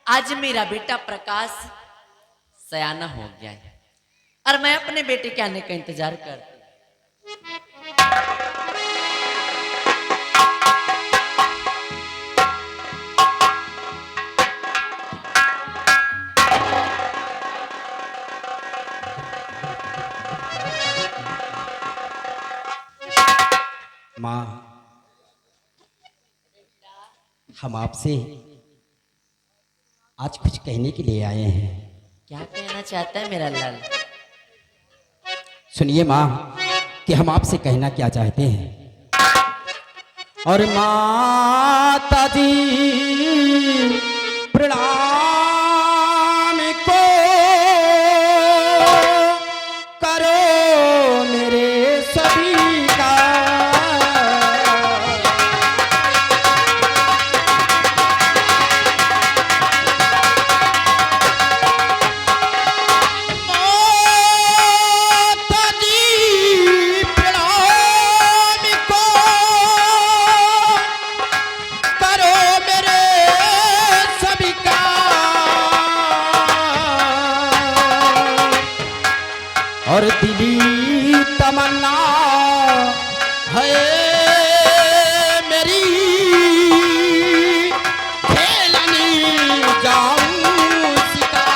आज मेरा बेटा प्रकाश सयाना हो गया है और मैं अपने बेटे के आने का इंतजार करती हूँ। माँ, हम आपसे आज कुछ कहने के लिए आए हैं। क्या कहना चाहता है मेरा लाल? सुनिए माँ कि हम आपसे कहना क्या चाहते हैं। और माता जी प्रणाम को करो मेरे सभी का। माता जी प्रणाम को करो मेरे सभी का। और दिली तमन्ना है मेरी खेलनी जाऊं शिकार।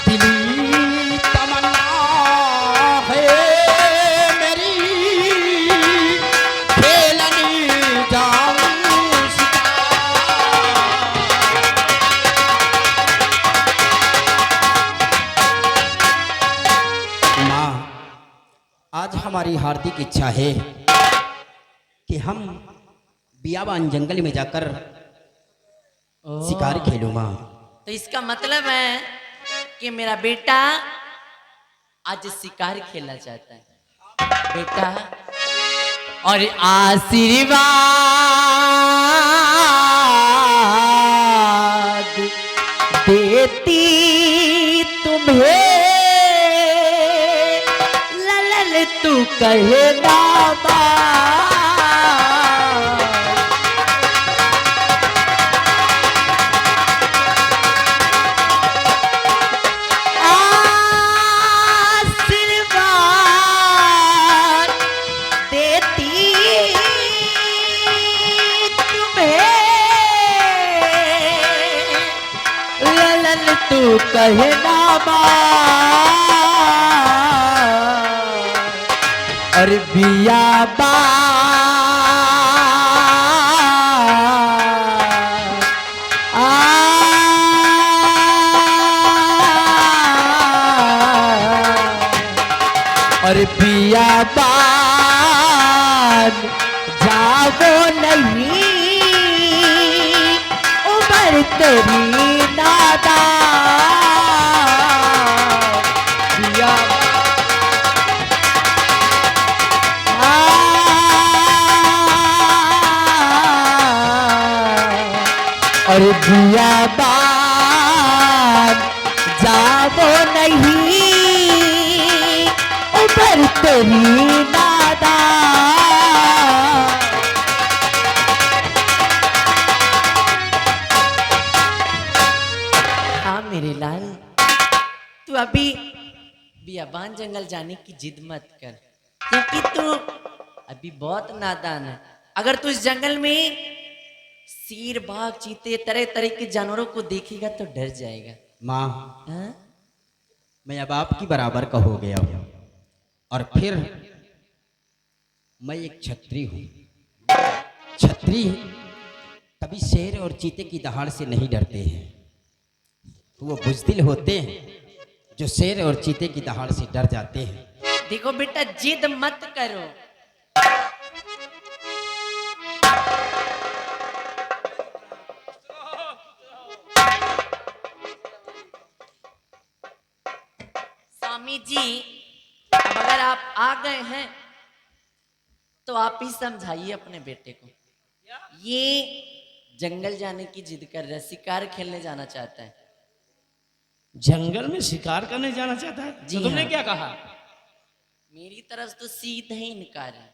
दिली तमन्ना है मेरी खेलनी जाऊं शिकार। माँ, आज हमारी हार्दिक इच्छा है कि हम बियाबान जंगल में जाकर शिकार खेलूं माँ। तो इसका मतलब है कि मेरा बेटा आज शिकार खेलना चाहता है बेटा। और आशीर्वाद देती तुम्हें ललन तू कहना बात। आशीर्वाद देती तुम्हें ललन तू कहना बात। और और बियाबान जाओ नहीं उम्र तेरी नादान। और बियाबान जाओ नहीं उम्र तेरी नादान। हाँ मेरे लाल, तू अभी बियाबान जंगल जाने की जिद मत कर, क्योंकि तू अभी बहुत नादान है। अगर तू इस जंगल में शेर बाघ चीते तरह तरह के जानवरों को देखेगा तो डर जाएगा। माँ, हाँ? मैं अब आपकी बराबर का हो गया हूँ और फिर मैं एक छत्री हूँ। छत्री कभी शेर और चीते की दहाड़ से नहीं डरते हैं। वो बुज़दिल होते हैं जो शेर और चीते की दहाड़ से डर जाते हैं। देखो बेटा, जिद मत करो। स्वामी जी, अब अगर आप आ गए हैं तो आप ही समझाइए अपने बेटे को। ये जंगल जाने की जिद कर रहा है, शिकार खेलने जाना चाहता है। जंगल में शिकार करने जाना चाहता है? जी तो तुमने हाँ। क्या कहा? मेरी तरफ तो सीधा ही इनकार है,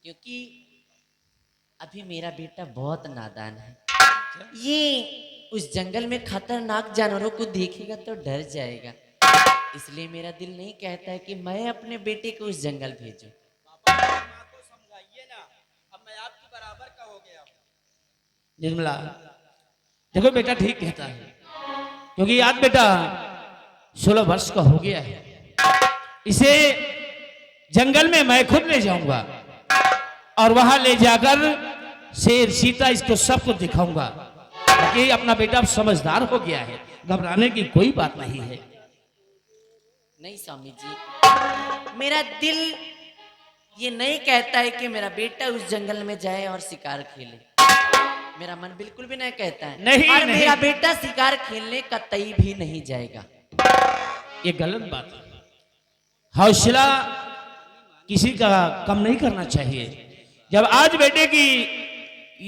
क्योंकि अभी मेरा बेटा बहुत नादान है। ये उस जंगल में खतरनाक जानवरों को देखेगा तो डर जाएगा, इसलिए मेरा दिल नहीं कहता है कि मैं अपने बेटे को उस जंगल भेजूं। निर्मला, देखो बेटा ठीक कहता है, क्योंकि आज बेटा 16 वर्ष का हो गया है। इसे जंगल में मैं खुद ले जाऊंगा और वहां ले जाकर शेर चीता इसको सबको दिखाऊंगा, क्योंकि अपना बेटा अब समझदार हो गया है, घबराने की कोई बात नहीं है। नहीं स्वामी जी, मेरा दिल ये नहीं कहता है कि मेरा बेटा उस जंगल में जाए और शिकार खेले। मेरा मन बिल्कुल भी नहीं कहता है। नहीं, और नहीं। मेरा बेटा शिकार खेलने कतई भी नहीं जाएगा। ये गलत बात है। हौसला किसी का कम नहीं करना चाहिए। जब आज बेटे की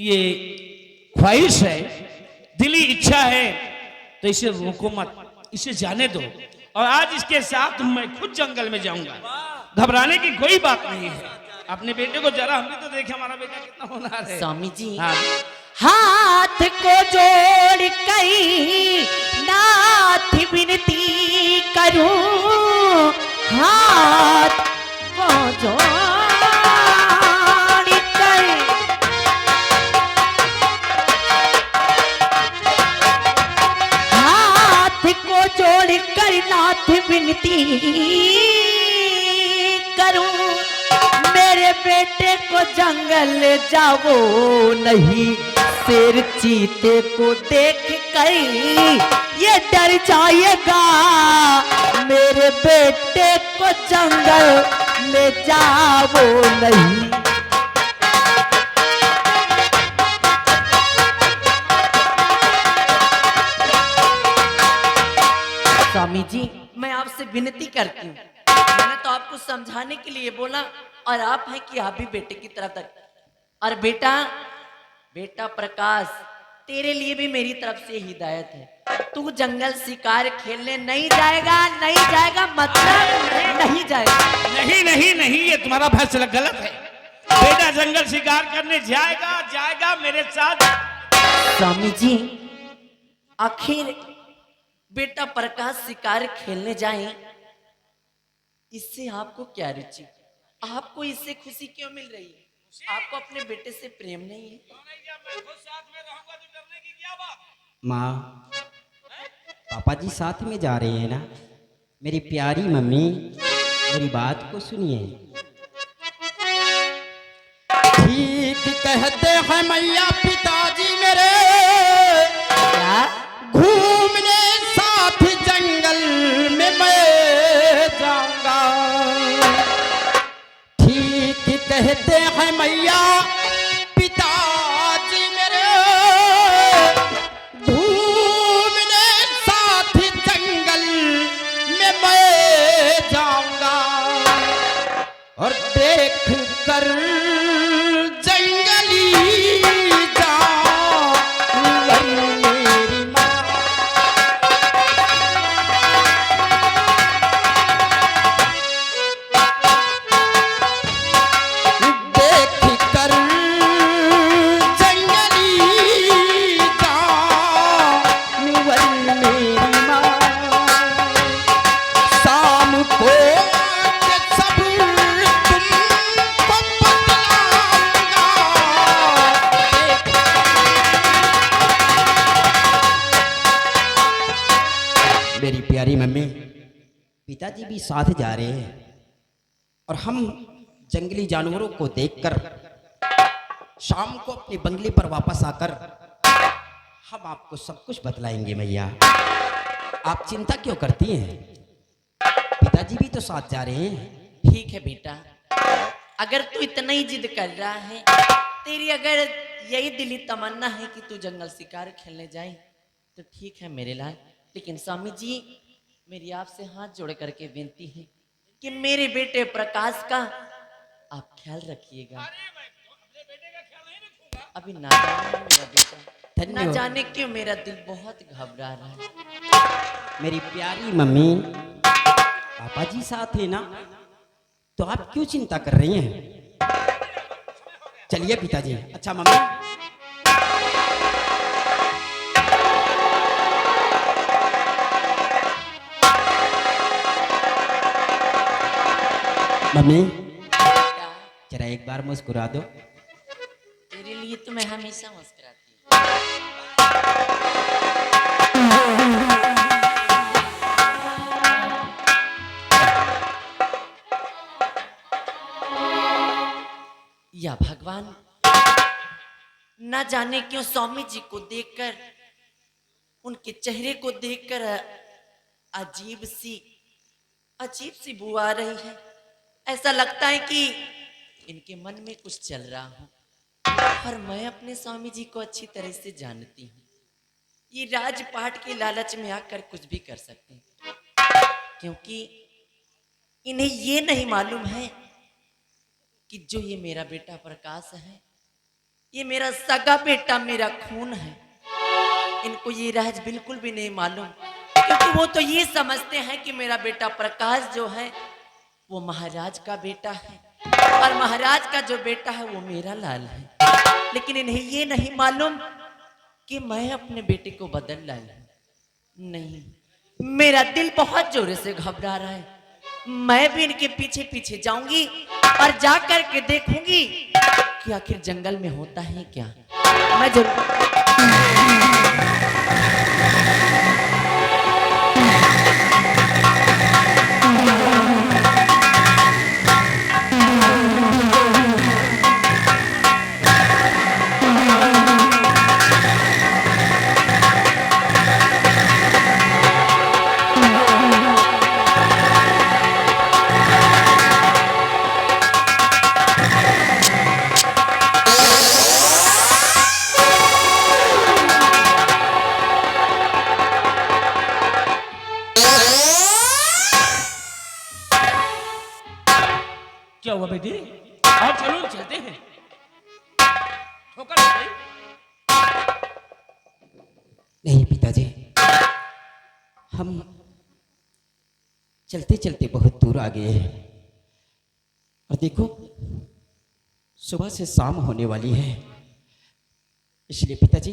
ये ख्वाहिश है, दिली इच्छा है, तो इसे रोको मत, इसे जाने दो। और आज इसके साथ मैं खुद जंगल में जाऊंगा, घबराने की कोई बात नहीं है। अपने बेटे को जरा हमने तो देखे, हमारा बेटा कितना होनहार है। स्वामी जी, हाँ। हाथ को जोड़ कई नाथ विनती करूं, हाथ को जोड़ कर हाथ को जोड़ कर नाथ विनती करूं, मेरे बेटे को जंगल जाओ नहीं, शेर चीते को देख कर ये डर जाएगा, मेरे बेटे को जंगल ले जाओ नहीं। स्वामी जी, मैं आपसे विनती करती हूँ, मैंने तो आपको समझाने के लिए बोला, और आप हैं कि आप भी बेटे की तरफ तक। और बेटा, बेटा प्रकाश, तेरे लिए भी मेरी तरफ से हिदायत है, तू जंगल शिकार खेलने नहीं जाएगा, नहीं जाएगा मतलब नहीं जाएगा। नहीं नहीं नहीं, ये तुम्हारा फैसला गलत है। बेटा जंगल शिकार करने जाएगा, जाएगा मेरे साथ। स्वामी जी, आखिर बेटा प्रकाश शिकार खेलने जाए, इससे आपको क्या रुचि? आपको इससे खुशी क्यों मिल रही है? आपको अपने बेटे से प्रेम नहीं है? माँ, पापा जी साथ में जा रहे हैं ना। मेरी प्यारी मम्मी, मेरी बात को सुनिए। ठीक कहते हैं मैया पिताजी मेरे, क्या? घूमने साथ जंगल में मैं जाऊंगा। ठीक कहते हैं मैया पिताजी मेरे, घूमने साथ जंगल में मैं जाऊंगा। और देख कर जंगली जानवर मेरी माँ, देख कर जंगली जानवर मेरी माँ, शाम को सब तुमको बतलाऊंगा। मेरी प्यारी मम्मी, पिताजी भी साथ जा रहे हैं, और हम जंगली जानवरों को देखकर शाम को अपने बंगले पर वापस आकर हम आपको सब कुछ बतलाएंगे। मैया, आप चिंता क्यों करती हैं? पिताजी भी तो साथ जा रहे हैं। ठीक है बेटा, अगर तू इतना ही जिद कर रहा है, तेरी अगर यही दिली तमन्ना है कि तू जंगल शिकार खेलने जाए, तो ठीक है मेरे लाल। लेकिन स्वामी जी, मेरी आपसे हाथ जोड़ करके विनती है कि मेरे बेटे प्रकाश का आप ख्याल रखिएगा। अभी नादान है मेरा बेटा, न धन्यवाद। जाने क्यों मेरा दिल बहुत घबरा रहा है। मेरी प्यारी मम्मी, पापा जी साथ है ना, तो आप क्यों चिंता कर रही हैं? चलिए पिताजी। अच्छा मम्मी, मम्मी बेटा, जरा एक बार मुस्कुरा दो। तेरे लिए तो मैं हमेशा मुस्कुराती हूँ। या भगवान, ना जाने क्यों स्वामी जी को देखकर, उनके चेहरे को देखकर अजीब सी बू आ रही है। ऐसा लगता है कि इनके मन में कुछ चल रहा हो, और मैं अपने स्वामी जी को अच्छी तरह से जानती हूँ। ये राजपाट के लालच में आकर कुछ भी कर सकते हैं, क्योंकि इन्हें ये नहीं मालूम है कि जो ये मेरा बेटा प्रकाश है, ये मेरा सगा बेटा, मेरा खून है। इनको ये राज बिल्कुल भी नहीं मालूम, क्योंकि वो तो ये समझते हैं कि मेरा बेटा प्रकाश जो है वो महाराज का बेटा है, और महाराज का जो बेटा है वो मेरा लाल है। लेकिन इन्हें ये नहीं मालूम कि मैं अपने बेटे को बदल लाई हूं। नहीं, मेरा दिल बहुत जोर से घबरा रहा है। मैं भी इनके पीछे पीछे जाऊंगी और जा कर के देखूंगी कि आखिर जंगल में होता है क्या। मैं जरूर क्या हुआ बेटी? आओ चलो चलते हैं। ठोकर लग गई? नहीं पिताजी, हम चलते चलते बहुत दूर आ गए हैं, और देखो सुबह से शाम होने वाली है। इसलिए पिताजी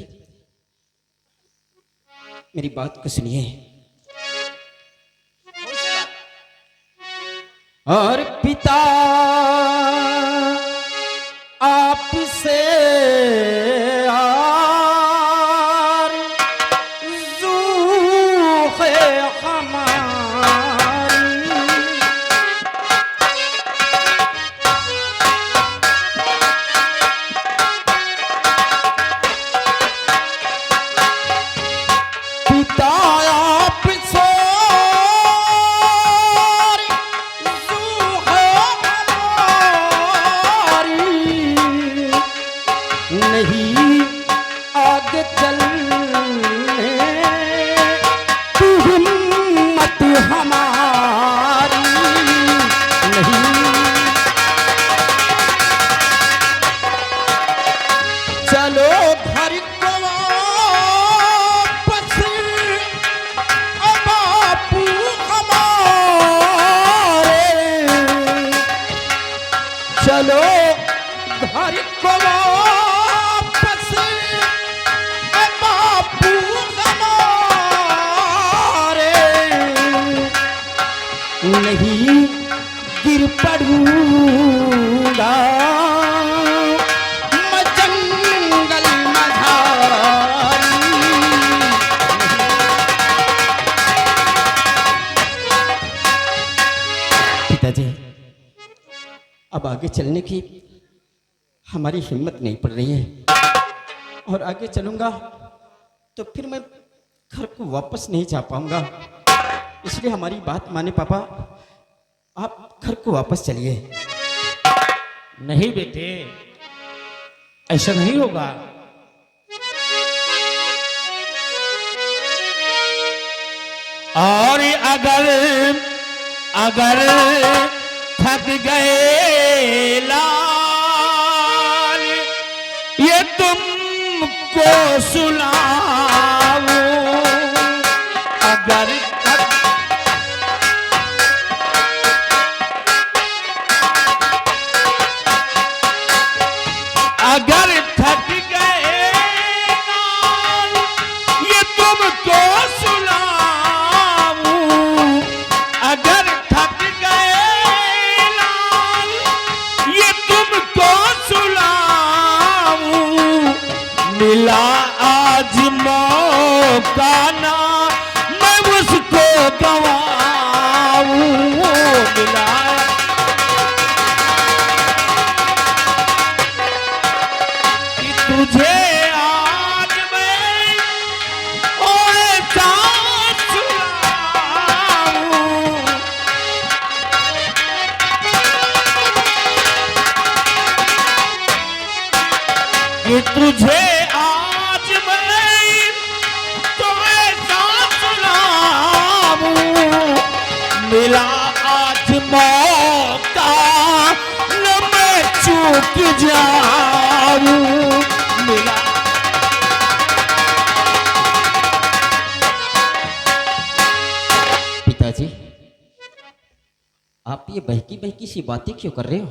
मेरी बात को सुनिए। और पिता आपसे आर ज़ूख़े हमारी, पिता आपसे नहीं आगे चलने की हिम्मत हमारी नहीं। चलो घर को वापस, ओ बापू हमारे, चलो घर को वापस, ओ बापू हमारे, नहीं गिर पड़ूंगा मैं जंगल मझारी। पिताजी अब आगे चलने की हमारी हिम्मत नहीं पड़ रही है, और आगे चलूंगा तो फिर मैं घर को वापस नहीं जा पाऊंगा। इसलिए हमारी बात माने पापा, आप घर को वापस चलिए। नहीं बेटे, ऐसा नहीं होगा। और अगर अगर थक गए लाल, ये तुमको सुनाऊं, अगर जाऊं मिला। पिताजी, आप ये बहकी बहकी सी बातें क्यों कर रहे हो?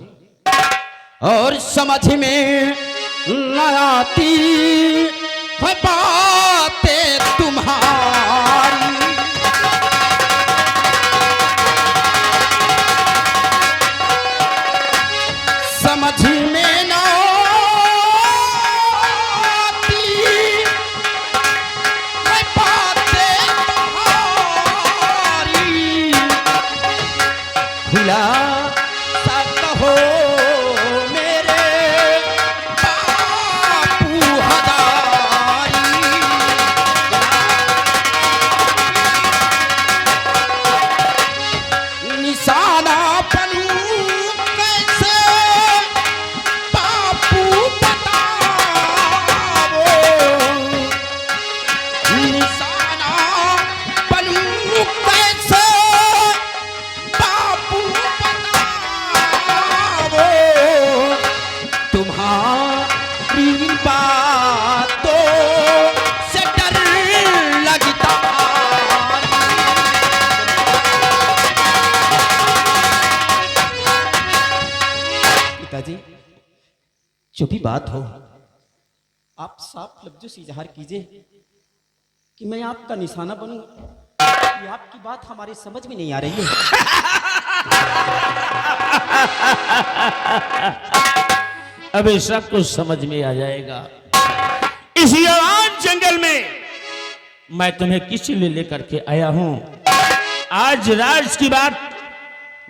और समझ में न आती है बातें तुम्हारी। समझ में न आती है बातें तुम्हारी। खुला सा कहो मेरे बापू हजारी। निशाना बनूं कैसे बापू बताओ। निशाना बनूं कैसे बापू बताओ। तुम्हारी बातों से डर लगता। पिताजी, जो भी बात हो, आप साफ लफ्जों से इजहार कीजिए कि मैं आपका निशाना बनूं। ये आपकी बात हमारी समझ में नहीं आ रही है। अभी सब कुछ समझ में आ जाएगा। इस जवान जंगल में मैं तुम्हें किस लिए लेकर के आया हूं? आज राज की बात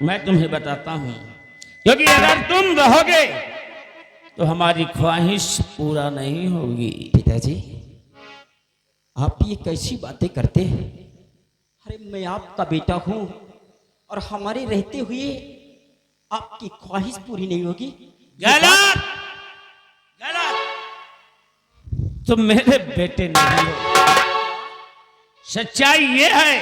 मैं तुम्हें बताता हूं, क्योंकि अगर तुम रहोगे तो हमारी ख्वाहिश पूरा नहीं होगी। पिताजी, आप ये कैसी बातें करते हैं? अरे मैं आपका बेटा हूं और हमारे रहते हुए आपकी ख्वाहिश पूरी नहीं होगी। गलत गलत, तुम मेरे बेटे नहीं हो। सच्चाई ये है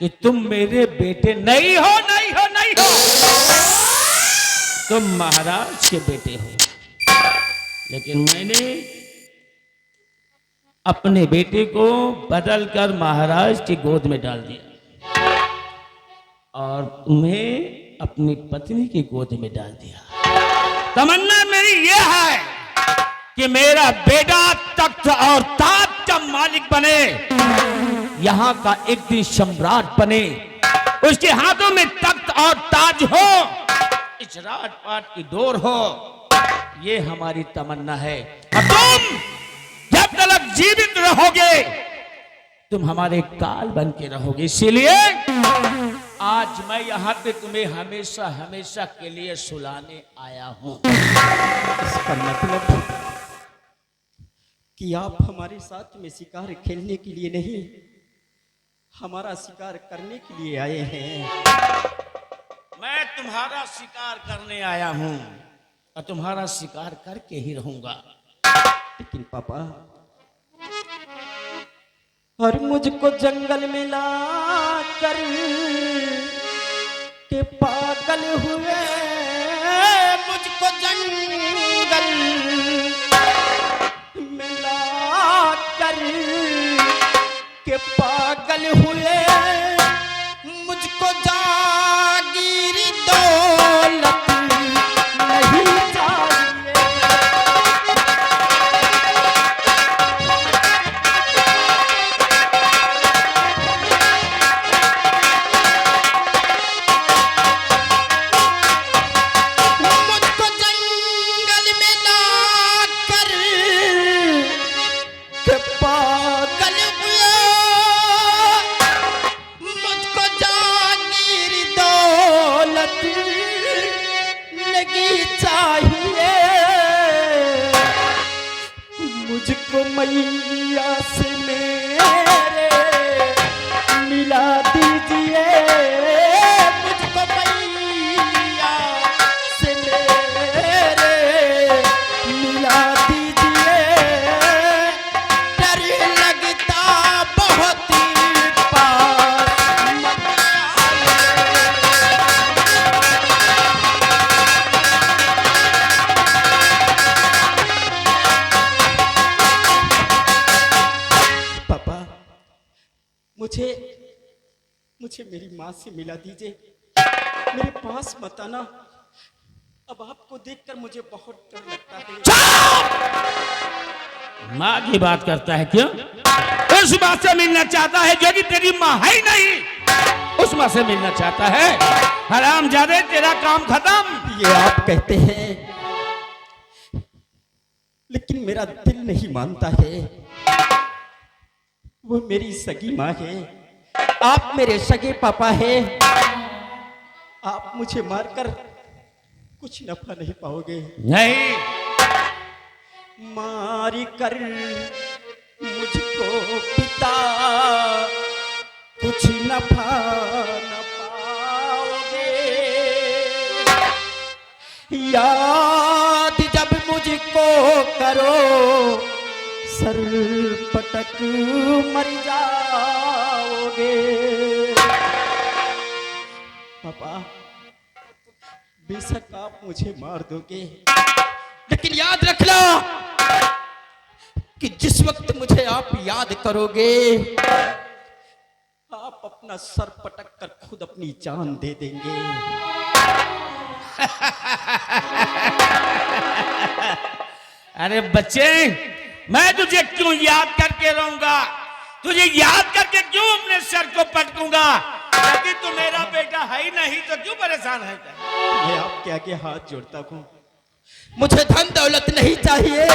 कि तुम मेरे बेटे नहीं हो, नहीं हो, नहीं हो। तुम महाराज के बेटे हो, लेकिन मैंने अपने बेटे को बदलकर महाराज की गोद में डाल दिया और तुम्हें अपनी पत्नी की गोद में डाल दिया। तमन्ना मेरी यह है कि मेरा बेटा तख्त और ताज का मालिक बने, यहां का एक दिन सम्राट बने, उसके हाथों में तख्त और ताज हो, इस राजपाट की डोर हो। ये हमारी तमन्ना है। और तुम जब तक जीवित रहोगे तुम हमारे काल बन के रहोगे। इसीलिए आज मैं यहाँ पे तुम्हें हमेशा हमेशा के लिए सुलाने आया हूँ। इसका मतलब कि आप हमारे साथ में शिकार खेलने के लिए नहीं, हमारा शिकार करने के लिए आए हैं। मैं तुम्हारा शिकार करने आया हूँ और तुम्हारा शिकार करके ही रहूंगा। लेकिन पापा, और मुझको जंगल में ला कर के पागल हुए, मुझको जंगल में ला कर के पागल हुए, मुझको जागीर दौलत नहीं चाहिए। मुझको जंगल में ला कर के पागल हुए, मुझको जागीर दौलत लगी चाहिए। मुझको मैया से मेरे मिला दीजिए, मुझको मैया से मेरे मिला दीजिए। डर लगता बहुत पास मत आइए। मुझे मुझे मेरी माँ से मिला दीजिए, मेरे पास मत आना। अब आपको देखकर मुझे बहुत डर लगता है। माँ की बात करता है क्यों? उस माँ से मिलना चाहता है जो कि तेरी माँ है ही नहीं, उस माँ से मिलना चाहता है। हरामजादे, तेरा काम खत्म। ये आप कहते हैं, लेकिन मेरा दिल नहीं मानता है। वो मेरी सगी माँ है, आप मेरे सगे पापा हैं। आप मुझे मारकर कुछ नफा नहीं पाओगे। नहीं, मार कर मुझको पिता कुछ नफा न पाओगे। याद जब मुझको करो, सर पटक मर जाओगे। पापा, बेशक आप मुझे मार दोगे, लेकिन याद रखना कि जिस वक्त मुझे आप याद करोगे, आप अपना सर पटक कर खुद अपनी जान दे देंगे। अरे बच्चे, मैं तुझे क्यों याद करके रहूंगा? तुझे याद करके क्यों अपने सर को पटकूंगा? यदि तू मेरा बेटा है ही नहीं तो क्यों परेशान है? मैं आपके आगे हाथ जोड़ता हूं। मुझे धन दौलत नहीं चाहिए,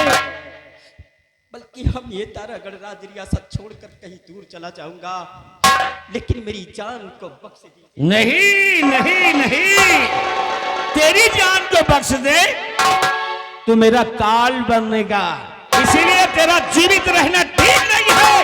बल्कि हम ये तारागढ़ राज रियासत छोड़कर कहीं दूर चला जाऊंगा, लेकिन मेरी जान को बख्श दीजिए। नहीं नहीं नहीं, तेरी जान को बख्श दे तो मेरा काल बनेगा, इसीलिए तेरा जीवित रहना ठीक नहीं है।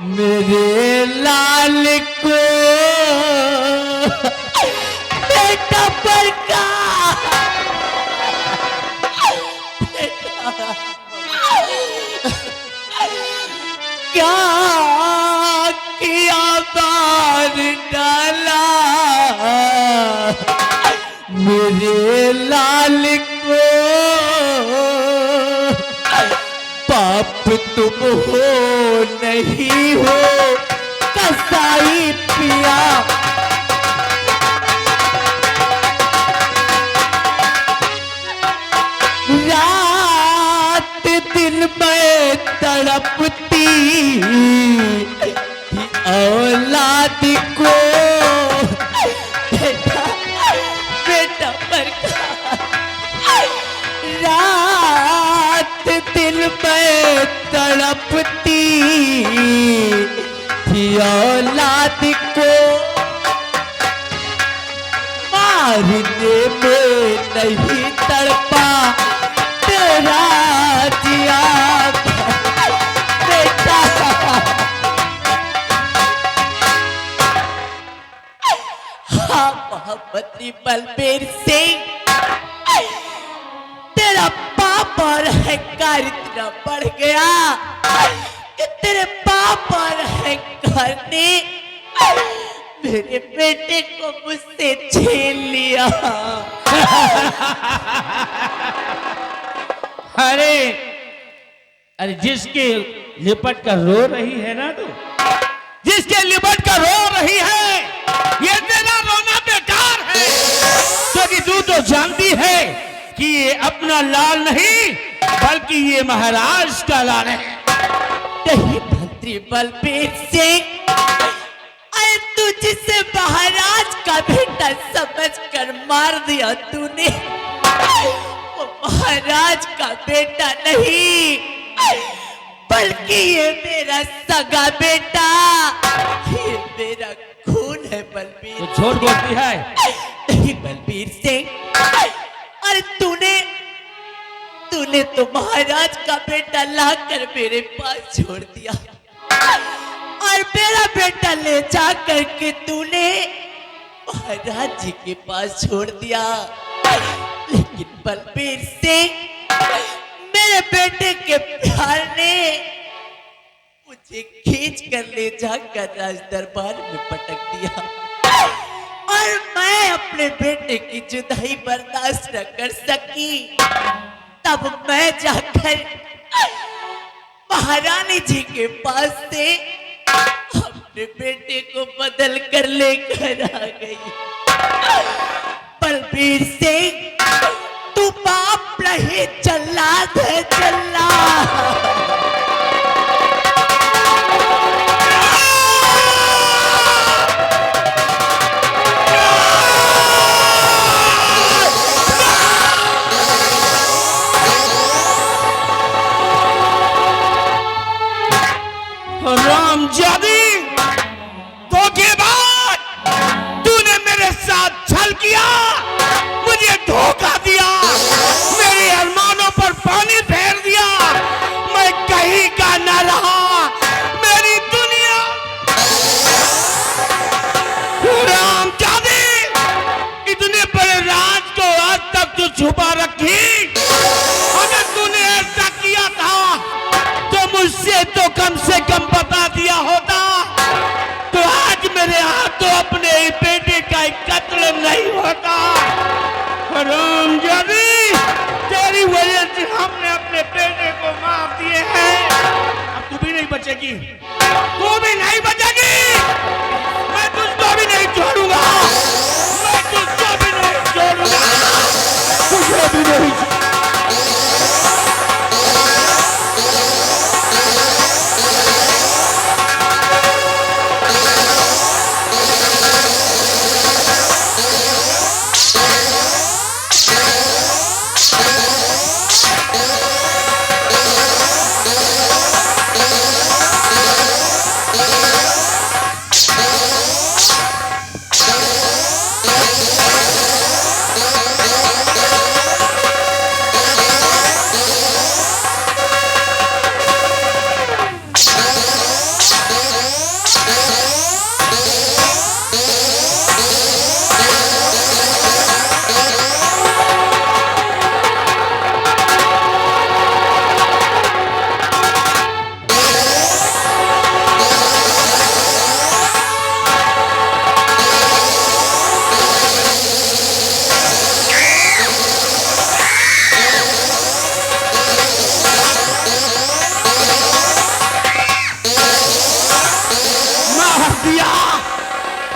मेरे लाल को बेटा पर का क्या किया बार डाला मेरे लाल को। पाप तुम हो नहीं हो कसाई पिया, रात दिन में तड़पती औलाद को। बेटा बेटा पर रात दिन में तड़पती थी औलाद को, मारने में नहीं तड़पा तेरा जिया बेटा। हाँ मोहम्मदी बलबीर सिंह, तेरा पाप और अहंकार इतना बढ़ गया कि तेरे पाप और अहंकार ने मेरे बेटे को मुझसे छीन लिया। अरे अरे जिसके लिपट कर रो रही है ना तू, जिसके लिपट कर रो रही है, ये तेरा रोना बेकार है, क्योंकि तू तो जानती है कि ये अपना लाल नहीं बल्कि ये महाराज का लाल है। नहीं मंत्री बलबीर सिंह, अरे तू जिसे महाराज का बेटा समझकर मार दिया तूने, वो महाराज का बेटा नहीं बल्कि ये मेरा सगा बेटा, ये मेरा खून है बलबीर। तो झूठ बोलती है। नहीं बलबीर सिंह, अरे तूने तो महाराज का बेटा लाकर मेरे पास छोड़ दिया और मेरा बेटा ले जा करके तूने महाराज जी के पास छोड़ दिया। लेकिन बलबीर सिंह, मेरे बेटे के प्यार ने मुझे खींच कर ले जाकर राज दरबार में पटक दिया और मैं अपने बेटे की जुदाई बर्दाश्त न कर सकी। तब मैं जाकर महारानी जी के पास से अपने बेटे को बदल कर लेकर आ गई। बलबीर सिंह, तू बाप नहीं जल्लाद है, जल्लाद। रामजादी, धोखेबाज, तूने मेरे साथ छल किया, मुझे धोखा दिया, मेरे अरमानों पर पानी फेर दिया, मैं कहीं का न रहा, मेरी दुनिया। रामजादी, इतने बड़े राज को आज तक तू छुपा रखी, अगर तूने ऐसा किया था तो मुझसे तो कम से कम बता दिया होता, तो आज मेरे हाथों अपने बेटे का कत्ल नहीं होता। रामजादी, तेरी वजह से हमने अपने बेटे को मार दिए हैं, अब तू भी नहीं बचेगी, तू भी नहीं बचेगी, मैं तुझको भी नहीं छोड़ूंगा, मैं तुझको भी नहीं छोड़ूंगा, तुझे भी नहीं।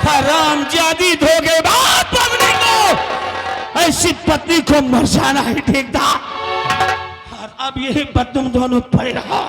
हरामजादी, धोखेबाज पत्नी को, ऐसी पत्नी को मर जाना ही ठीक था, और अब यही पर तुम दोनों पड़े रहो।